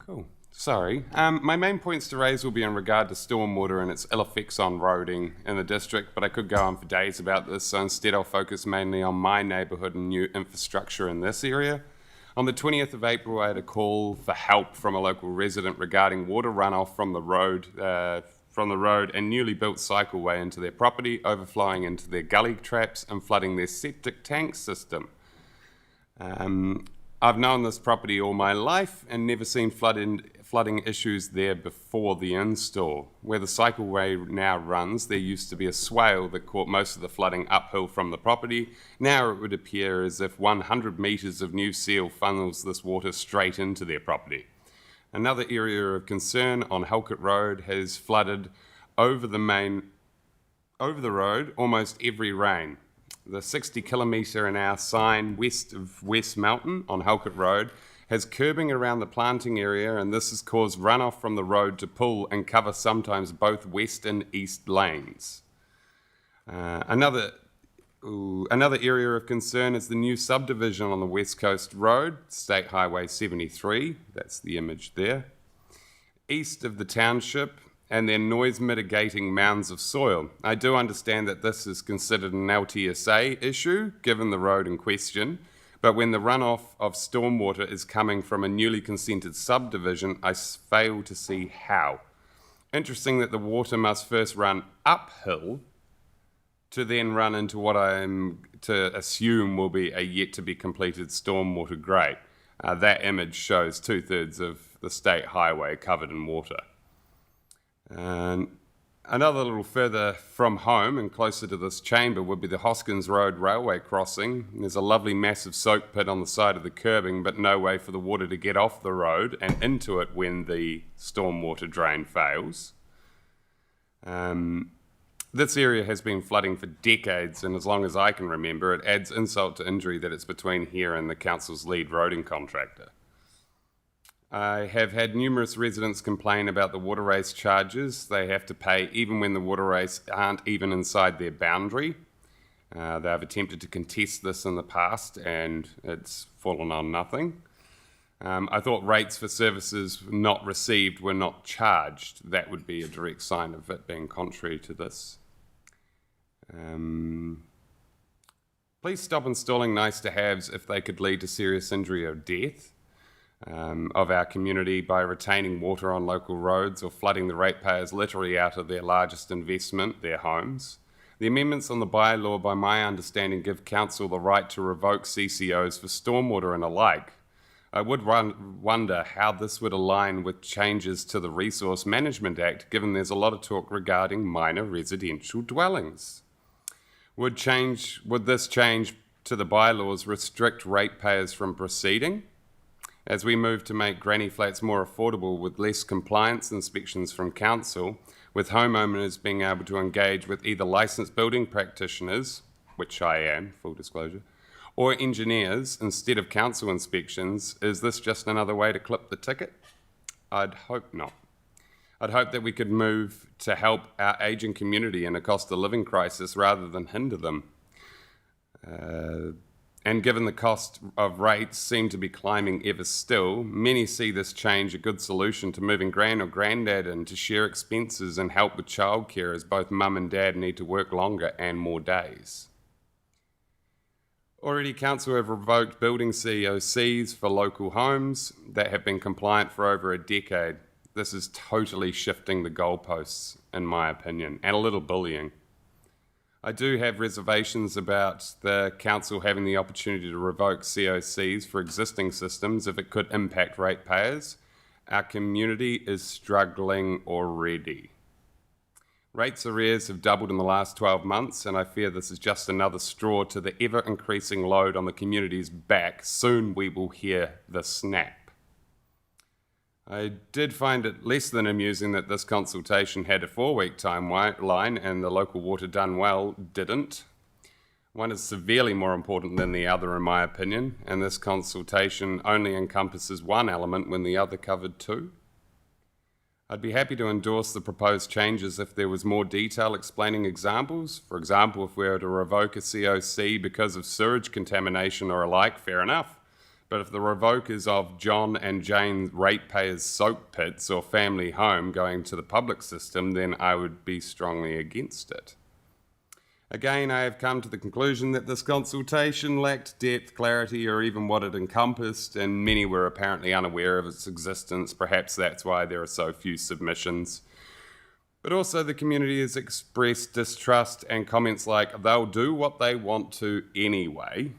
Cool. Sorry. My main points to raise will be in regard to stormwater and its ill effects on roading in the district, but I could go on for days about this, so instead I'll focus mainly on my neighbourhood and new infrastructure in this area. On the 20th of April, I had a call for help from a local resident regarding water runoff from the road and newly built cycleway into their property, overflowing into their gully traps and flooding their septic tank system. I've known this property all my life and never seen flooding issues there before the install. Where the cycleway now runs, there used to be a swale that caught most of the flooding uphill from the property. Now it would appear as if 100 metres of new seal funnels this water straight into their property. Another area of concern on Halkett Road has flooded over the road almost every rain. The 60 km/h sign west of West Mountain on Halkett Road has curbing around the planting area, and this has caused runoff from the road to pull and cover sometimes both west and east lanes. Another area of concern is the new subdivision on the West Coast Road, State Highway 73, that's the image there, east of the township, and their noise mitigating mounds of soil. I do understand that this is considered an LTSA issue, given the road in question, but when the runoff of stormwater is coming from a newly consented subdivision, I fail to see how. Interesting that the water must first run uphill to then run into what I am to assume will be a yet-to-be-completed stormwater grate. That image shows 2/3 of the state highway covered in water. Another little further from home and closer to this chamber would be the Hoskins Road railway crossing. There's a lovely massive soak pit on the side of the curbing, but no way for the water to get off the road and into it when the stormwater drain fails. This area has been flooding for decades, and as long as I can remember, it adds insult to injury that it's between here and the council's lead roading contractor. I have had numerous residents complain about the water race charges they have to pay even when the water race aren't even inside their boundary. They have attempted to contest this in the past and it's fallen on nothing. I thought rates for services not received were not charged. That would be a direct sign of it being contrary to this. Please stop installing nice-to-haves if they could lead to serious injury or death of our community by retaining water on local roads or flooding the ratepayers literally out of their largest investment, their homes. The amendments on the bylaw, by my understanding, give council the right to revoke CCOs for stormwater and alike. I would wonder how this would align with changes to the Resource Management Act, given there's a lot of talk regarding minor residential dwellings. Would this change to the bylaws restrict ratepayers from proceeding? As we move to make granny flats more affordable with less compliance inspections from council, with homeowners being able to engage with either licensed building practitioners, which I am, full disclosure, or engineers instead of council inspections, is this just another way to clip the ticket? I'd hope not. I'd hope that we could move to help our ageing community in a cost of living crisis rather than hinder them. And given the cost of rates seem to be climbing ever still, many see this change a good solution to moving gran or granddad in to share expenses and help with childcare, as both mum and dad need to work longer and more days. Already, council have revoked building COCs for local homes that have been compliant for over a decade. This is totally shifting the goalposts, in my opinion, and a little bullying. I do have reservations about the council having the opportunity to revoke COCs for existing systems if it could impact ratepayers. Our community is struggling already. Rates arrears have doubled in the last 12 months, and I fear this is just another straw to the ever-increasing load on the community's back. Soon we will hear the snap. I did find it less than amusing that this consultation had a 4-week timeline and the local Water Done Well didn't. One is severely more important than the other, in my opinion, and this consultation only encompasses one element when the other covered two. I'd be happy to endorse the proposed changes if there was more detail explaining examples. For example, if we were to revoke a COC because of sewage contamination or alike, fair enough. But if the revoke is of John and Jane ratepayers' soak pits or family home going to the public system, then I would be strongly against it. Again, I have come to the conclusion that this consultation lacked depth, clarity, or even what it encompassed, and many were apparently unaware of its existence. Perhaps that's why there are so few submissions. But also the community has expressed distrust and comments like, they'll do what they want to anyway,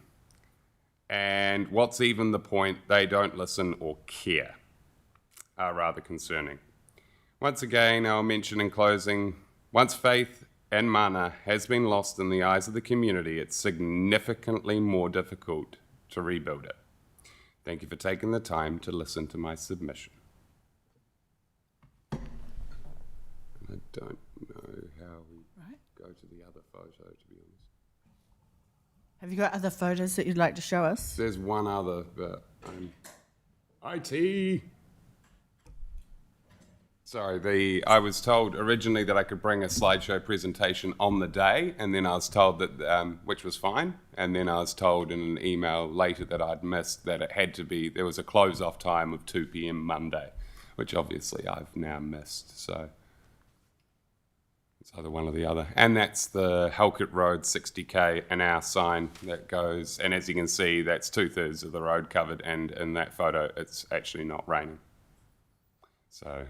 and what's even the point, they don't listen or care, are rather concerning. Once again, I'll mention in closing, once faith and mana has been lost in the eyes of the community, it's significantly more difficult to rebuild it. Thank you for taking the time to listen to my submission. I don't know how we go to the other photo, to be honest. Have you got other photos that you'd like to show us? There's one other, but IT. Sorry, I was told originally that I could bring a slideshow presentation on the day, and then I was told that, which was fine, and then I was told in an email later that I'd missed that it had to be, there was a close-off time of 2 p.m. Monday, which obviously I've now missed, so it's either one or the other. And that's the Halkett Road 60k an hour sign that goes, and as you can see, that's 2/3 of the road covered, and in that photo, it's actually not raining. So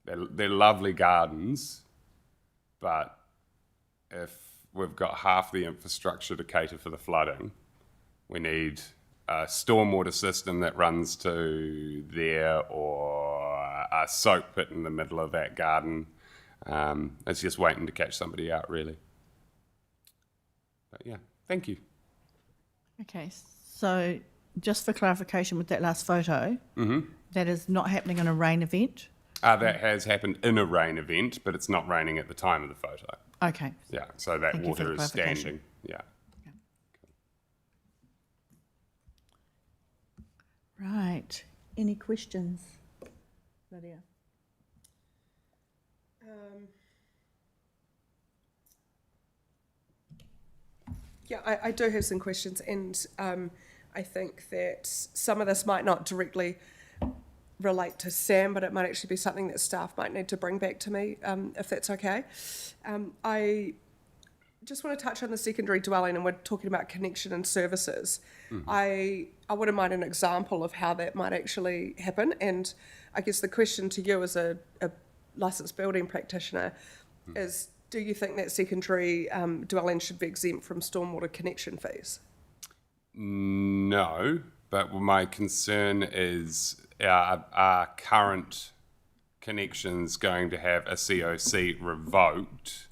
they're lovely gardens, but if we've got half the infrastructure to cater for the flooding, we need a stormwater system that runs to there or a soak pit in the middle of that garden. It's just waiting to catch somebody out, really. But yeah, thank you. Okay, so just for clarification with that last photo, that is not happening on a rain event? That has happened in a rain event, but it's not raining at the time of the photo. Okay. Yeah, so that Thank you for water the is clarification. standing. Yeah. Right. Any questions, Lydia? Yeah, I do have some questions, and I think that some of this might not directly relate to Sam, but it might actually be something that staff might need to bring back to me, if that's okay. I just want to touch on the secondary dwelling, and we're talking about connection and services. I wouldn't mind an example of how that might actually happen, and I guess the question to you as a licensed building practitioner is, do you think that secondary dwelling should be exempt from stormwater connection fees? No, but my concern is, are current connections going to have a COC revoked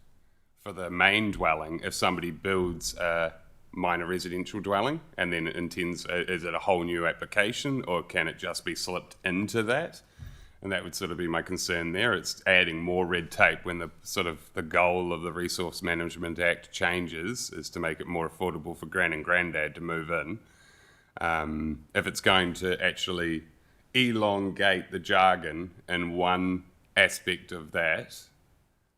for the main dwelling if somebody builds a minor residential dwelling and then intends, is it a whole new application, or can it just be slipped into that? And that would sort of be my concern there. It's adding more red tape when the goal of the Resource Management Act changes is to make it more affordable for gran and granddad to move in. If it's going to actually elongate the jargon in one aspect of that,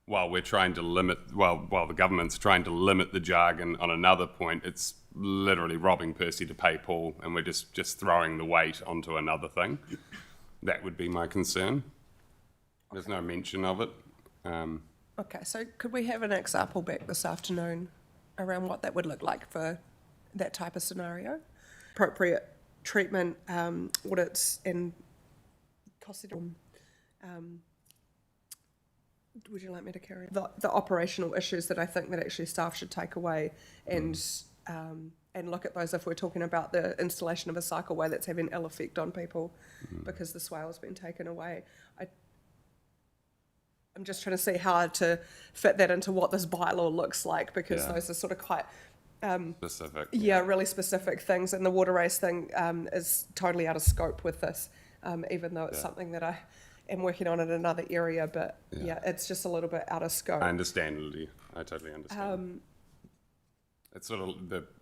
while we're trying to limit, while the government's trying to limit the jargon on another point, it's literally robbing Percy to pay Paul, and we're just throwing the weight onto another thing. That would be my concern. There's no mention of it. Okay, so could we have an example back this afternoon around what that would look like for that type of scenario? Appropriate treatment, audits, and cost. Would you like me to carry on? The operational issues that I think that actually staff should take away and look at those if we're talking about the installation of a cycleway that's having ill effect on people because the swale's been taken away. I'm just trying to see how to fit that into what this bylaw looks like, because those are sort of quite specific. Yeah, really specific things, and the water race thing is totally out of scope with this, even though it's something that I am working on in another area, but it's just a little bit out of scope. I understand, Lydia. I totally understand. It's sort of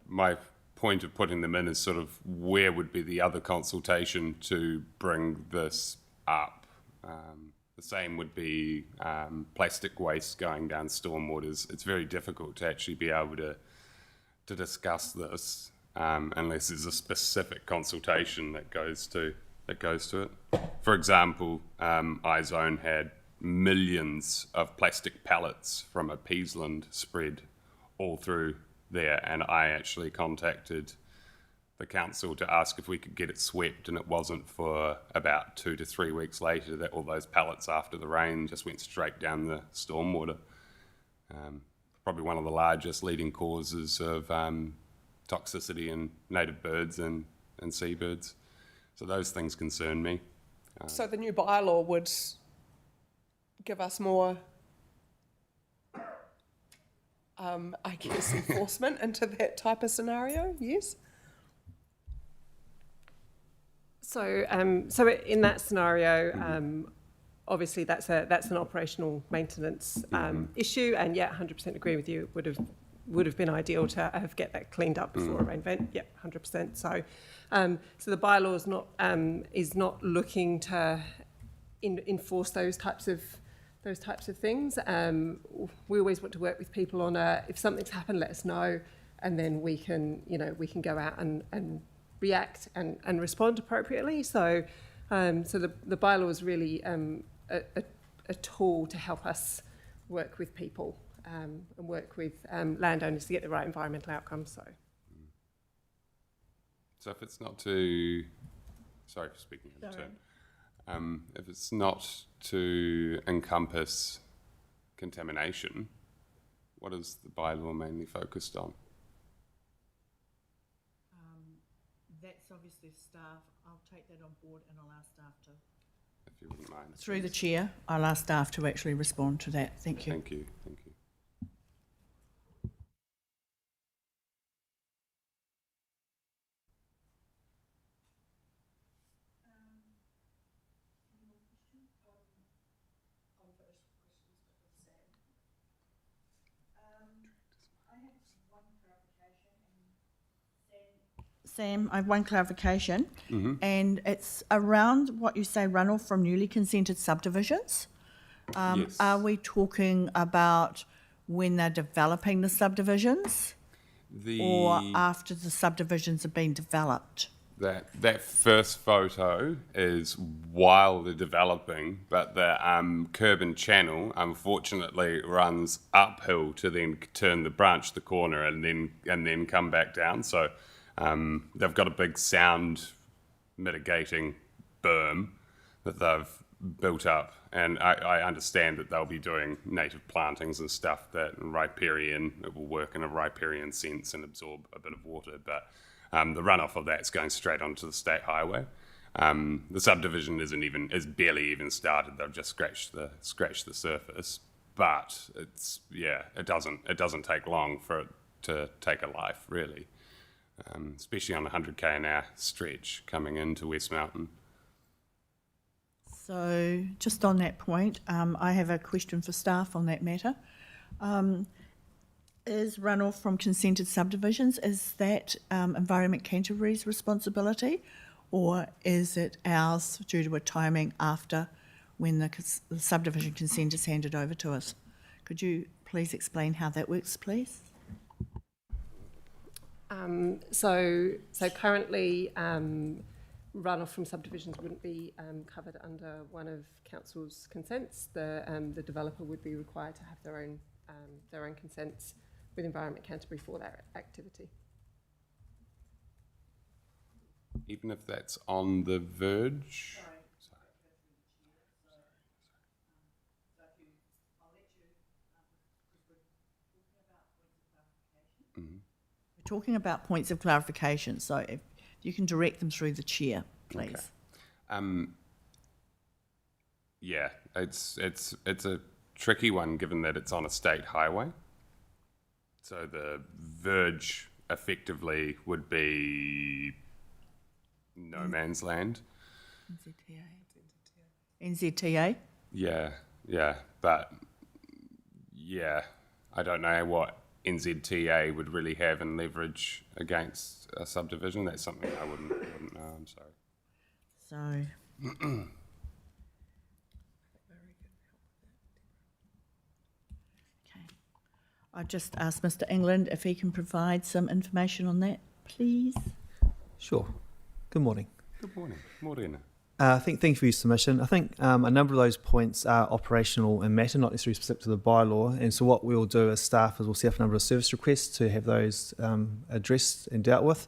my point of putting them in is sort of where would be the other consultation to bring this up. The same would be plastic waste going down stormwaters. It's very difficult to actually be able to discuss this unless there's a specific consultation that goes to it. For example, iZone had millions of plastic pallets from a peasland spread all through there, and I actually contacted the council to ask if we could get it swept, and it wasn't for about 2 to 3 weeks later that all those pallets after the rain just went straight down the stormwater. Probably one of the largest leading causes of toxicity in native birds and seabirds. So those things concern me. So the new bylaw would give us more, I guess, enforcement into that type of scenario, yes? So in that scenario, obviously that's an operational maintenance issue, and yeah, 100% agree with you. It would have been ideal to have get that cleaned up before a rain event. Yeah, 100%. So the bylaw is not looking to enforce those types of things. We always want to work with people on if something's happened, let us know, and then we can go out and react and respond appropriately. So the bylaw is really a tool to help us work with people and work with landowners to get the right environmental outcomes. So if it's not to, sorry for speaking out of turn, if it's not to encompass contamination, what is the bylaw mainly focused on? That's obviously staff. I'll take that on board and I'll ask staff to. If you wouldn't mind. Through the chair, I'll ask staff to actually respond to that. Thank you. Thank you. Thank you. Sam, I have one clarification, and it's around what you say runoff from newly consented subdivisions. Yes. Are we talking about when they're developing the subdivisions or after the subdivisions have been developed? That first photo is while they're developing, but the curb and channel unfortunately runs uphill to then turn the branch the corner and then come back down. So they've got a big sound mitigating berm that they've built up, and I understand that they'll be doing native plantings and stuff that it will work in a riparian sense and absorb a bit of water, but the runoff of that's going straight onto the state highway. The subdivision is barely even started. They've just scratched the surface, but it doesn't take long for it to take a life, really. Especially on a 100k an hour stretch coming into West Mountain. So just on that point, I have a question for staff on that matter. Is runoff from consented subdivisions, is that Environment Canterbury's responsibility, or is it ours due to a timing after when the subdivision consent is handed over to us? Could you please explain how that works, please? So currently, runoff from subdivisions wouldn't be covered under one of council's consents. The developer would be required to have their own consents with Environment Canterbury for that activity. Even if that's on the verge? We're talking about points of clarification, so if you can direct them through the chair, please. Okay. Yeah, it's a tricky one given that it's on a state highway. So the verge effectively would be no man's land. NZTA? Yeah, but yeah, I don't know what NZTA would really have in leverage against a subdivision. That's something I wouldn't know, I'm sorry. So... I just asked Mr. England if he can provide some information on that. please? Sure. Good morning. Good morning. Morena. Thank you for your submission. I think a number of those points are operational in matter, not necessarily specific to the bylaw. And so what we'll do as staff is we'll set up a number of service requests to have those addressed and dealt with.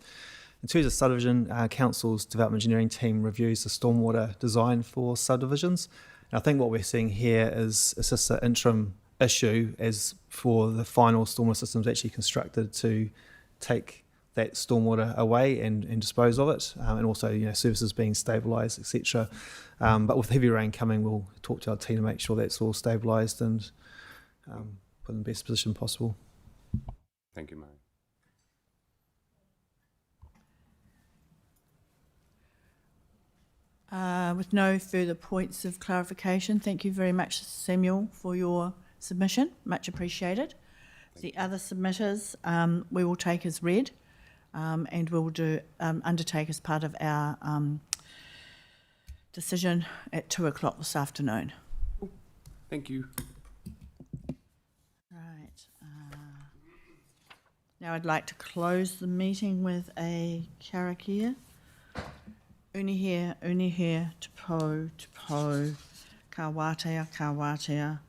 In terms of subdivision, Council's development engineering team reviews the stormwater design for subdivisions. And I think what we're seeing here is it's just an interim issue as for the final stormwater systems actually constructed to take that stormwater away and dispose of it, and also services being stabilised, etc. But with heavy rain coming, we'll talk to our team to make sure that's all stabilised and put in the best position possible. Thank you, Murray. With no further points of clarification, thank you very much, Samuel, for your submission. Much appreciated. The other submitters we will take as read. And we will undertake as part of our decision at 2:00 this afternoon. Thank you. Right. Now I'd like to close the meeting with a karakia. Unihere, tupo, ka wātea,